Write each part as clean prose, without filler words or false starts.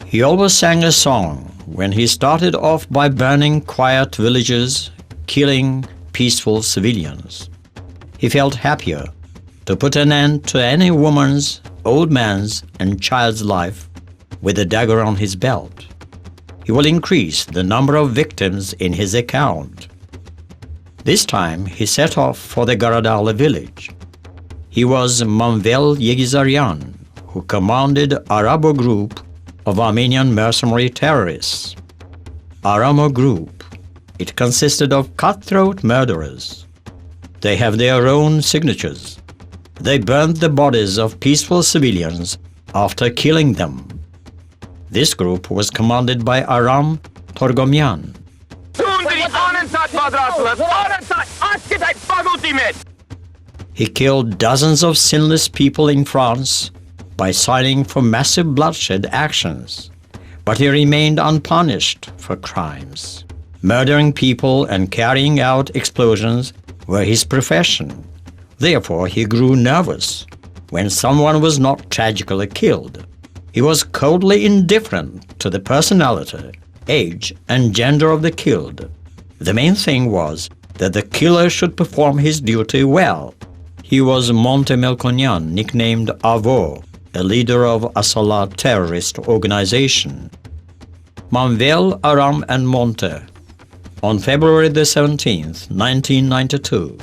He always sang a song when he started off by burning quiet villages, killing peaceful civilians. He felt happier to put an end to any woman's, old man's and child's life with a dagger on his belt. He will increase the number of victims in his account. This time he set off for the Qaradağlı village. He was Manvel Yegizaryan, who commanded Arabo group of Armenian mercenary terrorists. Aramo group. It consisted of cutthroat murderers. They have their own signatures. They burned the bodies of peaceful civilians after killing them. This group was commanded by Aram Torgomyan. He killed dozens of sinless people in France by signing for massive bloodshed actions, but he remained unpunished for crimes. Murdering people and carrying out explosions were his profession. Therefore, he grew nervous when someone was not tragically killed. He was coldly indifferent to the personality, age, and gender of the killed. The main thing was that the killer should perform his duty well. He was Monte Melkonyan, nicknamed Avo, a leader of Asala terrorist organization. Manvel, Aram, and Monte. On February the 17th, 1992,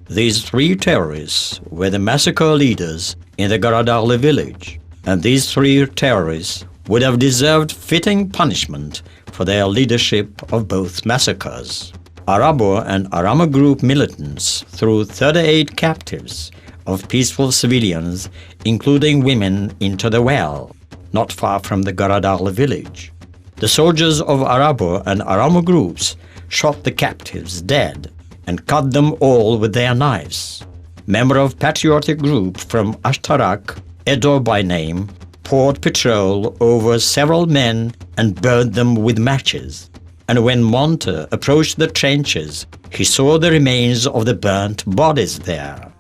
these three terrorists were the massacre leaders in the Qaradağlı village, and these three terrorists would have deserved fitting punishment for their leadership of both massacres. Arabo and Arama group militants threw 38 captives of peaceful civilians, including women, into the well, not far from the Qaradağlı village. The soldiers of Arabo and Aramo groups shot the captives dead and cut them all with their knives. Member of patriotic group from Ashtarak, Edo by name, poured petrol over several men and burned them with matches. And when Monte approached the trenches, he saw the remains of the burnt bodies there.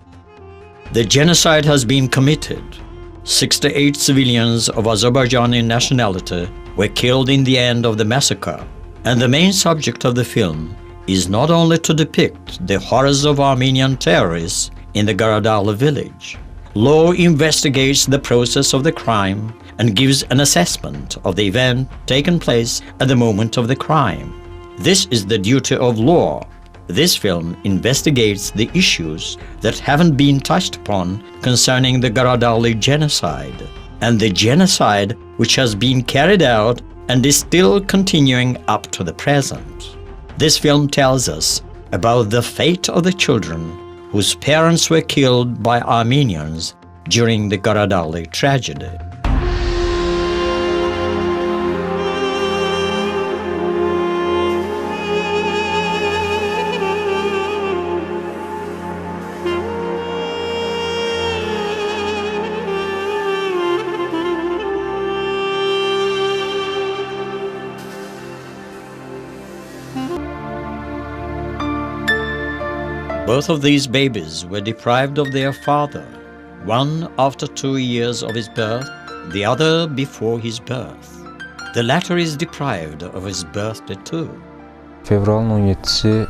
The genocide has been committed. 68 civilians of Azerbaijani nationality were killed in the end of the massacre. And the main subject of the film is not only to depict the horrors of Armenian terrorists in the Qaradağlı village. Law investigates the process of the crime and gives an assessment of the event taken place at the moment of the crime. This is the duty of law. This film investigates the issues that haven't been touched upon concerning the Qaradağlı genocide and the genocide which has been carried out and is still continuing up to the present. This film tells us about the fate of the children whose parents were killed by Armenians during the Qaradağlı tragedy. Both of these babies were deprived of their father, one after 2 years of his birth, the other before his birth. The latter is deprived of his birthday too. Fevralın 17-si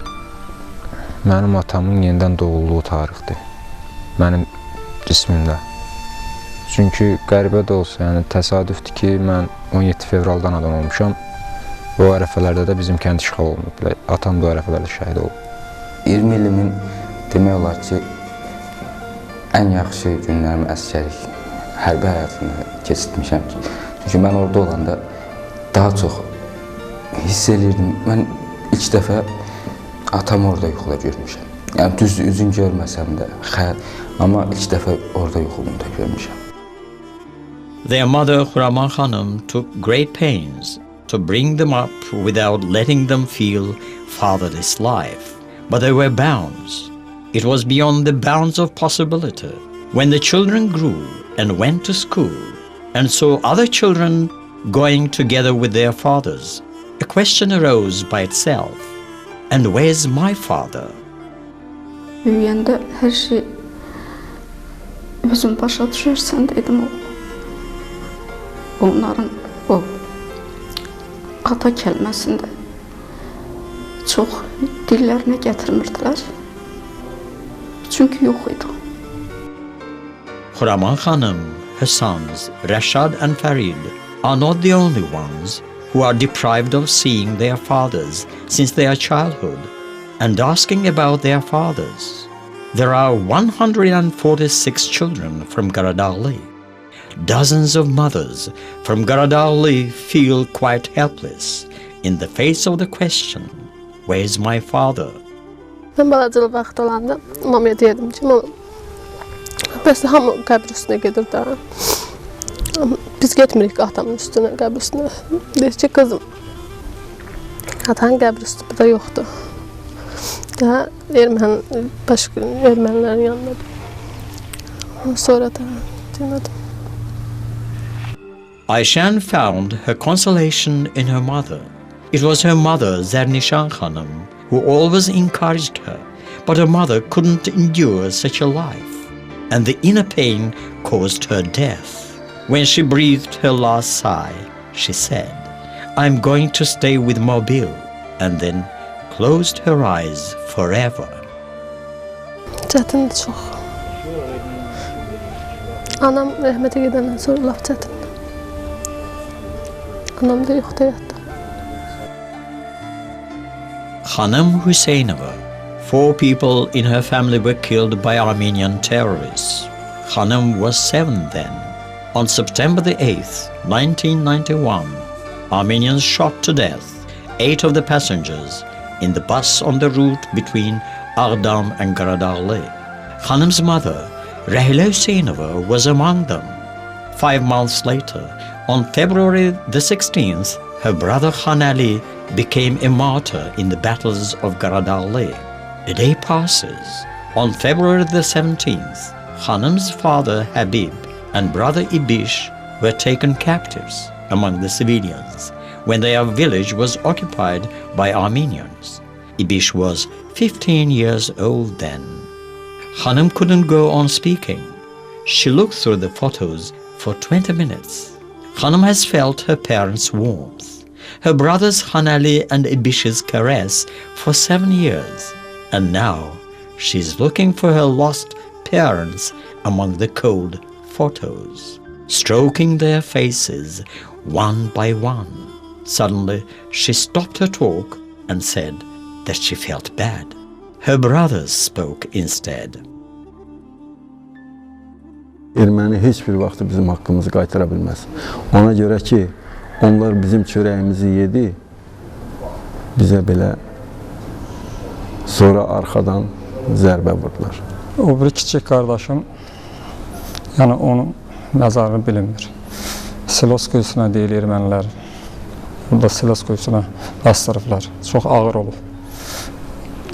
mənim atamın yenidən doğulduğu tarixdir, mənim cismimdə. Çünki qəribə də olsa, yəni təsadüfdür ki, mən 17 fevraldan adam olmuşam. Bu ərəfələrdə də bizim kənd işğal olunub, atam da o ərəfələrdə şəhid olub. 20 ilimin demək olar ki, ən yaxşı günlərimi əsgərlik, hərbi həyatını keçirtmişəm ki. Çünki mən orada olanda daha çox hiss edirdim. Mən ilk dəfə atamı orada yuxuda görmüşəm. Yəni düz üzün görməsəm də, amma ilk dəfə orada yuxumda görmüşəm. Their mother, Xuraman Hanım, took great pains to bring them up without letting them feel fatherless life. But there were bounds. It was beyond the bounds of possibility. When the children grew and went to school and saw other children going together with their fathers, a question arose by itself. And where's my father? Büyüyəndə hər şey Özün başa düşərsən dedim oğlum. Onların o ata kəlməsində çox dillərinə gətirmirdilər. Çünki yox idi. Xuraman Xanım, her sons, Rashad and Farid, are not the only ones who are deprived of seeing their fathers since their childhood and asking about their fathers. There are 146 children from Qaradağlı. Dozens of mothers from Qaradağlı feel quite helpless in the face of the question, "Where's my father?" Ben balacılı vaxt olanda mamaya deyirdim ki, mama, bəs hamı qəbr üstünə gedir də. Biz getmirik atamın üstünə, qəbr üstünə. Deyir ki, qızım, atanın qəbr üstü burada yoxdur. Daha ermənilərin yanında. Sonra da demədim. Ayşən found her consolation in her mother. It was her mother, Zernişan Hanım, who always encouraged her, but her mother couldn't endure such a life, and the inner pain caused her death. When she breathed her last sigh, she said, "I'm going to stay with Mobil," and then closed her eyes forever. Çətindir çox. Anam rəhmətə gedəndən sonra laf çətindir. Anam da yoxdur həyatda. Hanım Hüseynova. 4 people in her family were killed by Armenian terrorists. Hanım was 7 then. On September the 8th, 1991, Armenians shot to death 8 of the passengers in the bus on the route between Ağdam and Qaradağlı. Hanım's mother, Rahila Hüseynova, was among them. 5 months later, on February the 16th, her brother Khan Ali became a martyr in the battles of Qaradağlı. A day passes. On February the 17th, Hanım's father Habib and brother Ibish were taken captives among the civilians when their village was occupied by Armenians. Ibish was 15 years old then. Hanım couldn't go on speaking. She looked through the photos for 20 minutes. Hanım has felt her parents' warmth, her brothers Khan Ali and Ibish's caress for 7 years, and now she's looking for her lost parents among the cold photos, stroking their faces one by one. Suddenly, she stopped her talk and said that she felt bad. Her brothers spoke instead. Erməni heç bir vaxt bizim haqqımızı qaytara bilməz. Ona görə ki, onlar bizim çörəyimizi yedi, bizə belə sonra arxadan zərbə vurdular. O bir kiçik qardaşım, yəni onun məzarını bilinmir. Silos quyusuna deyil ermənilər. Burada silos quyusuna bastırıblar. Çox ağır olub.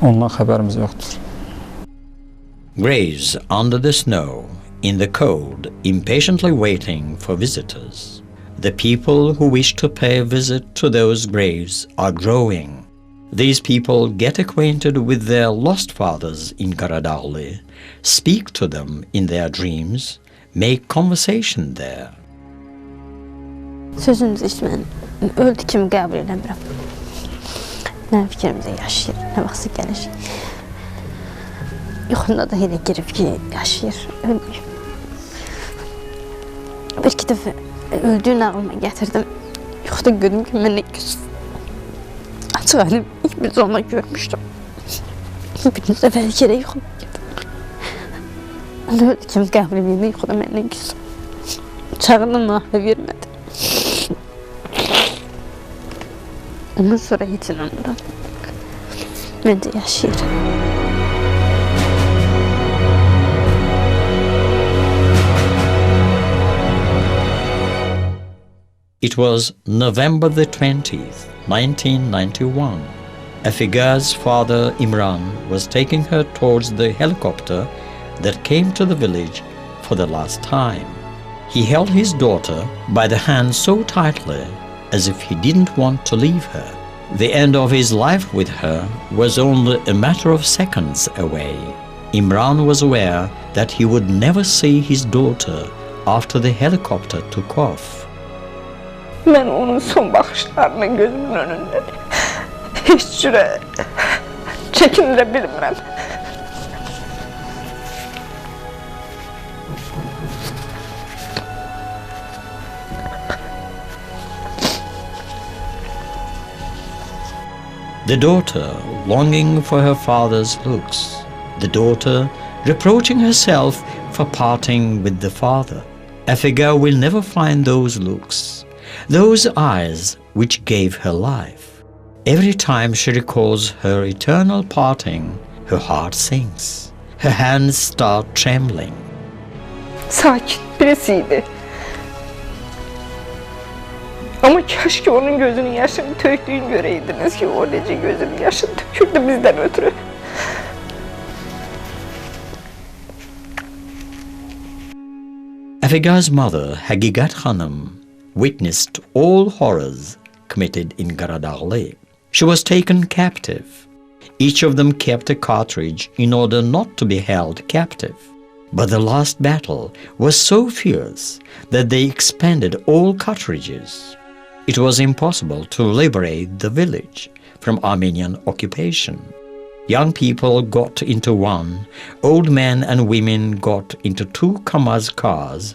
Ondan xəbərimiz yoxdur. Graves under the snow, in the cold, impatiently waiting for visitors. The people who wish to pay a visit to those graves are growing. These people get acquainted with their lost fathers in Qaradağlı, speak to them in their dreams, make conversation there. Sözünüzü içmən, öldü kimi qəbul eləmirəm. Nə fikrimizə yaşayır, nə vaxtsa gəlir. Yuxunda da elə girib ki, yaşayır, ölmüyor. Bir iki dəfə öldüyün ağlıma gətirdim. Yuxuda gördüm ki, mən nə gözüm. Açıq əlim, ilk bir zonla görmüşdüm. Birinci dəfə bir kere yuxuma girdim. Öldü kimi qəbul edildi, yuxuda mən nə gözüm. Çağında nahə vermədi. Ondan sonra heç inanmıram. Məncə yaşayır. It was November the 20th, 1991. Afiga's father Imran was taking her towards the helicopter that came to the village for the last time. He held his daughter by the hand so tightly as if he didn't want to leave her. The end of his life with her was only a matter of seconds away. Imran was aware that he would never see his daughter after the helicopter took off. Mən onun son baxışlarını gözümün önündə heç cürə çəkindirə bilmirəm. The daughter longing for her father's looks, the daughter reproaching herself for parting with the father. A figure will never find those looks, those eyes which gave her life. Every time she recalls her eternal parting, her heart sinks, her hands start trembling. Sakin birisiydi. Ama keşke onun gözünün yaşını töktüğünü göreydiniz ki o nece gözünün yaşını tökürdü bizden ötürü. Afiga's mother, Hagigat Hanım, witnessed all horrors committed in Qaradağlı. She was taken captive. Each of them kept a cartridge in order not to be held captive. But the last battle was so fierce that they expended all cartridges. It was impossible to liberate the village from Armenian occupation. Young people got into one, old men and women got into 2 Kamaz cars,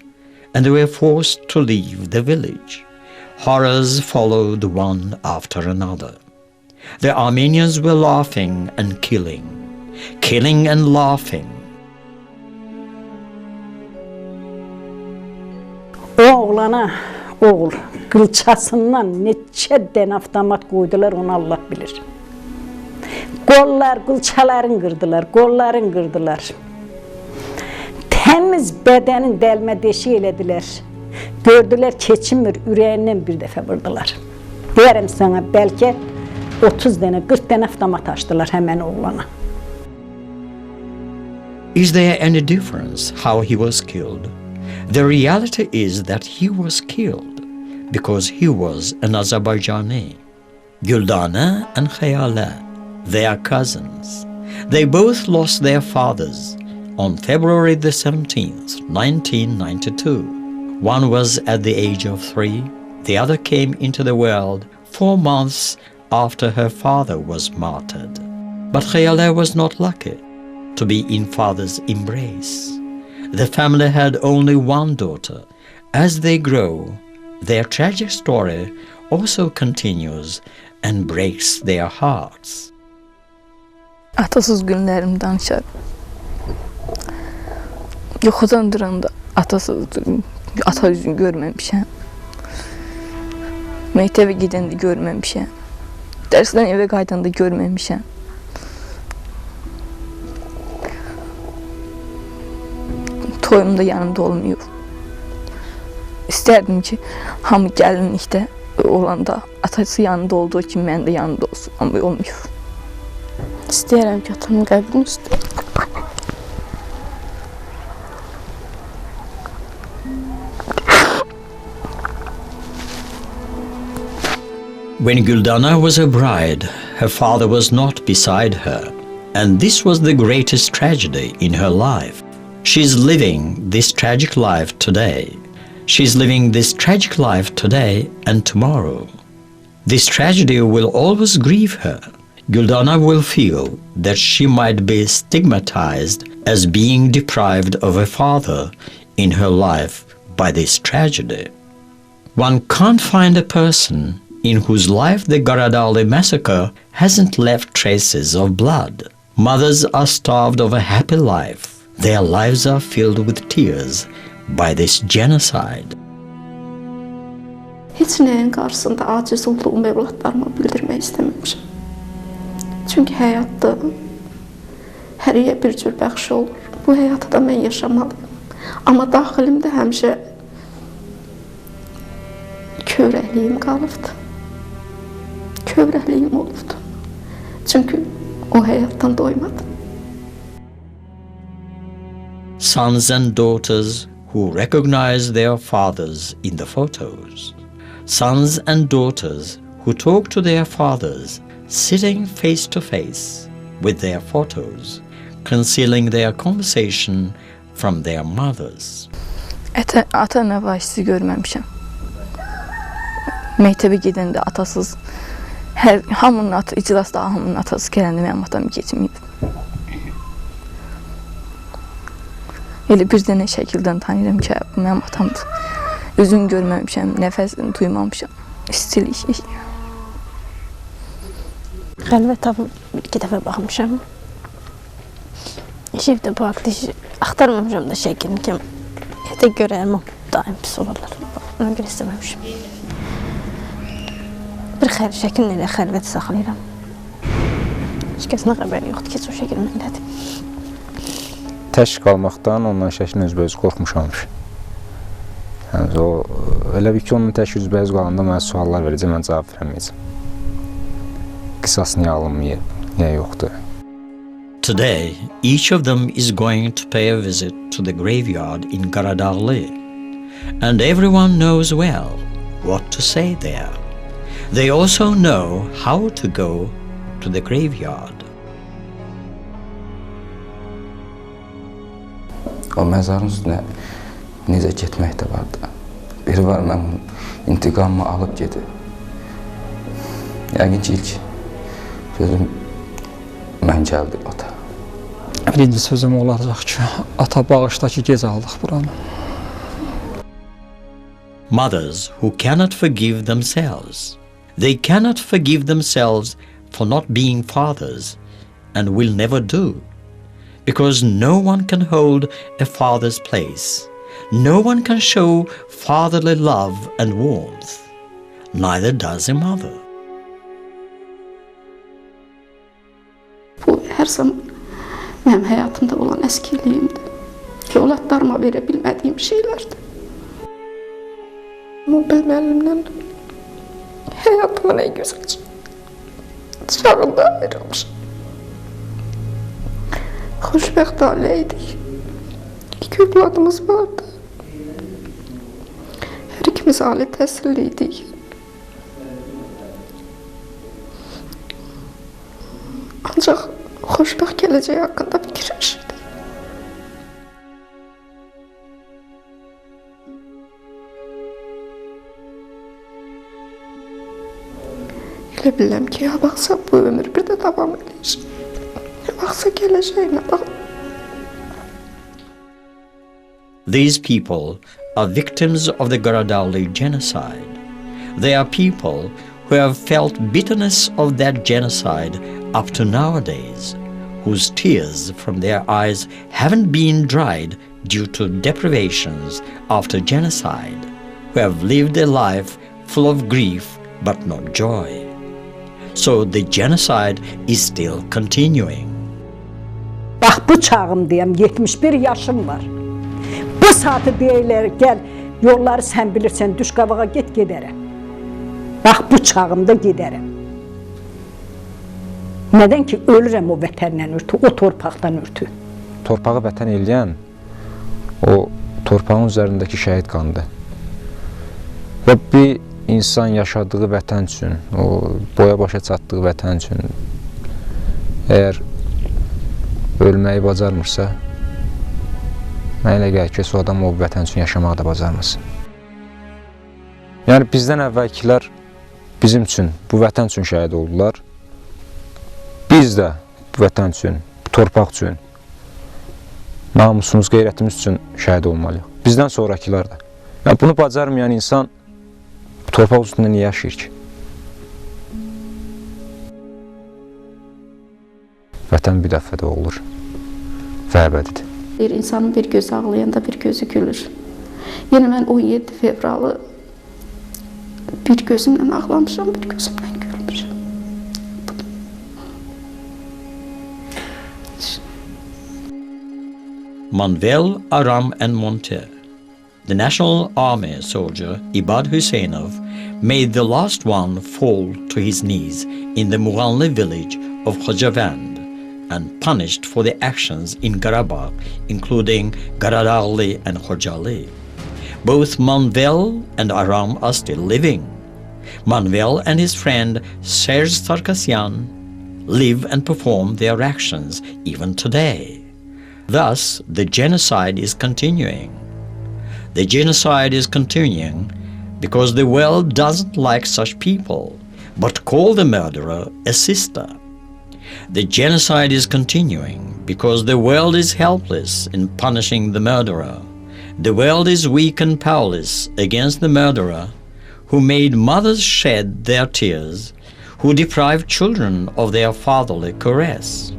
and they were forced to leave the village. Horrors followed one after another. The Armenians were laughing and killing, killing and laughing. Oğlana, oğul, qılçasından neçə dən avtomat qoydular, onu Allah bilir. Qollar, qılçaların qırdılar, qolların qırdılar. Təmiz bədənin dəlmə deşik elədilər. Gördülər, keçinmir, ürəyindən bir dəfə vurdular. Deyərəm sana, bəlkə 30 dənə, 40 dənə avtomat açdılar həmən oğlana. Is there any difference how he was killed? The reality is that he was killed because he was an Azerbaijani. Güldana and Khayala, they are cousins. They both lost their fathers on February the 17th, 1992. One was at the age of 3, the other came into the world 4 months after her father was martyred. But Khayala was not lucky to be in father's embrace. The family had only one daughter. As they grow, their tragic story also continues and breaks their hearts. Atasız günlerimi danışarım. Yuxudan duranda ata yüzünü görməmişəm. Məktəbə gedəndə görməmişəm. Dərsdən evə qaydanda görməmişəm. Toyumda yanımda olmuyor. İsterdim ki hamı gəlinlikdə olanda atası yanında olduğu kimi mən də yanında olsun, amma olmuyor. İstəyirəm ki, atamın qəbrini üstə. When Güldana was a bride, her father was not beside her, and this was the greatest tragedy in her life. She's living this tragic life today. She's living this tragic life today and tomorrow. This tragedy will always grieve her. Güldana will feel that she might be stigmatized as being deprived of a father in her life by this tragedy. One can't find a person in whose life the Qaradağlı massacre hasn't left traces of blood. Mothers are starved of a happy life. Their lives are filled with tears by this genocide. Heç nəyin qarşısında aciz olduğumu evlatlarıma bildirmək istəməmişəm. Çünki həyatda həriyə bir cür bəxş olur. Bu həyatı da mən yaşamalıyım. Amma daxilimdə həmişə kövrəkliyim qalıbdı. Kövrəkliyim olubdu. Çünki o həyatdan doymadım. Sons and daughters who recognize their fathers in the photos. Sons and daughters who talk to their fathers sitting face to face with their photos, concealing their conversation from their mothers. Ata-ana vacisi görməmişəm. Məktəbə gedəndə atasız, hamının atı, iclasda hamının atası gələndə mənim atam keçməyib. Elə bir dənə şəkildən tanıyıram ki, bu mənim atamdır. Üzünü görməmişəm, nəfəsini duymamışam, istilik. Xəlvət tapıb iki dəfə baxmışam. Evdə bu haqda axtarmamışam da şəklini ki, evdə görəyəm, daim pis olarlar. Ona görə istəməmişim. Bir şəklini elə xəlvət saxlayıram. Heç kəsinə xəbəri yoxdur ki, o şəkil mənlədir. Tək qalmaqdan ondan şəklin özbəüz qorxmuşammış. Yəni, o, elə bir ki, onun tək üzbəüz qalanda mənə suallar verəcək, mən cavab verəməyəcəm. Qisas niyə alınmayıb, niyə yoxdur? Today, each of them is going to pay a visit to the graveyard in Qaradağlı, and everyone knows well what to say there. They also know how to go to the graveyard. O məzarın üstünə necə getmək də vardı. Biri var, mən intiqamımı alıb gedir. Yəqin ki, ilk sözüm mən gəldim ata. Birinci sözüm olacaq ki, ata bağışda ki, gec aldıq buranı. Mothers who cannot forgive themselves. They cannot forgive themselves for not being fathers and will never do. Because no one can hold a father's place. No one can show fatherly love and warmth. Neither does a mother. Bu hər zaman mənim həyatımda olan əskiliyimdir. Övladlarıma verə bilmədiyim şeylərdir. Ama bilməyimdən həyatımın ən gözəl çağında ayrılmışam. Xoşbəxt ailəydik. İki övladımız vardı. Hər ikimiz ali təhsilliydik. Ancaq xoşbəxt gələcək haqqında fikirləşirdik. Elə biləm ki, ya baxsa bu ömür bir də davam edir. These people are victims of the Qaradağlı genocide. They are people who have felt bitterness of that genocide up to nowadays, whose tears from their eyes haven't been dried due to deprivations after genocide, who have lived a life full of grief but not joy. So the genocide is still continuing. Bax bu çağım deyəm, 71 yaşım var. Bu saatı deyirlər, gəl yolları sən bilirsən, düş qabağa get gedərəm. Bax bu çağımda gedərəm. Nədən ki, ölürəm o vətəndən örtü, o torpaqdan örtü. Torpağı vətən eləyən, o torpağın üzərindəki şəhid qanıdır. Və bir insan yaşadığı vətən üçün, o boya başa çatdığı vətən üçün əgər ölməyi bacarmırsa, mənə elə gəlir ki, o adam o vətən üçün yaşamağı da bacarmasın. Yəni bizdən əvvəlkilər bizim üçün, bu vətən üçün şəhid oldular. Biz də bu vətən üçün, bu torpaq üçün, namusumuz, qeyrətimiz üçün şəhid olmalıyıq. Bizdən sonrakilər də. Yəni bunu bacarmayan insan bu torpaq üstündə niyə yaşayır ki? Vətən bir dəfə də olur və əbədidir. Bir insanın bir gözü ağlayanda bir gözü gülür. Yəni mən 17 fevralı bir gözümlə ağlamışam, bir gözümlə gülmüşəm. Manuel, Aram and Monte, the National Army soldier Ibad Hüseyinov, made the last one fall to his knees in the Muğanlı village of Xocavənd and punished for the actions in Qarabağ, including Qaradağlı and Xocalı. Both Manuel and Aram are still living. Manuel and his friend Serge Sarkasyan live and perform their actions even today. Thus, the genocide is continuing. The genocide is continuing because the world doesn't like such people, but call the murderer a sister. The genocide is continuing because the world is helpless in punishing the murderer. The world is weak and powerless against the murderer who made mothers shed their tears, who deprived children of their fatherly caress.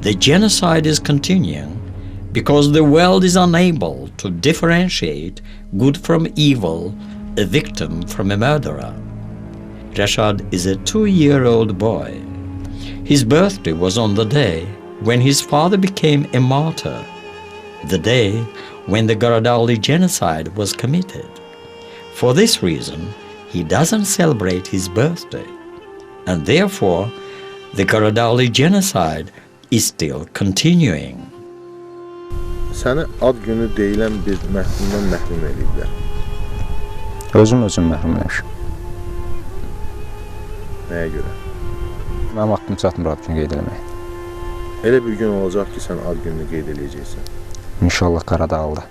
The genocide is continuing because the world is unable to differentiate good from evil, a victim from a murderer. Rashad is a 2-year-old boy. His birthday was on the day when his father became a martyr, the day when the Qaradağlı genocide was committed. For this reason, he doesn't celebrate his birthday, and therefore the Qaradağlı genocide is still continuing. Səni ad günü deyilən bir məhkumdan məhrum ediblər. Özüm məhrum eləmişim. Nəyə görə? Mənim vaxtım çatmır ad günü qeyd eləmək. Elə bir gün olacaq ki, sən ad gününü qeyd eləyəcəksən. İnşallah Qaradağlıda.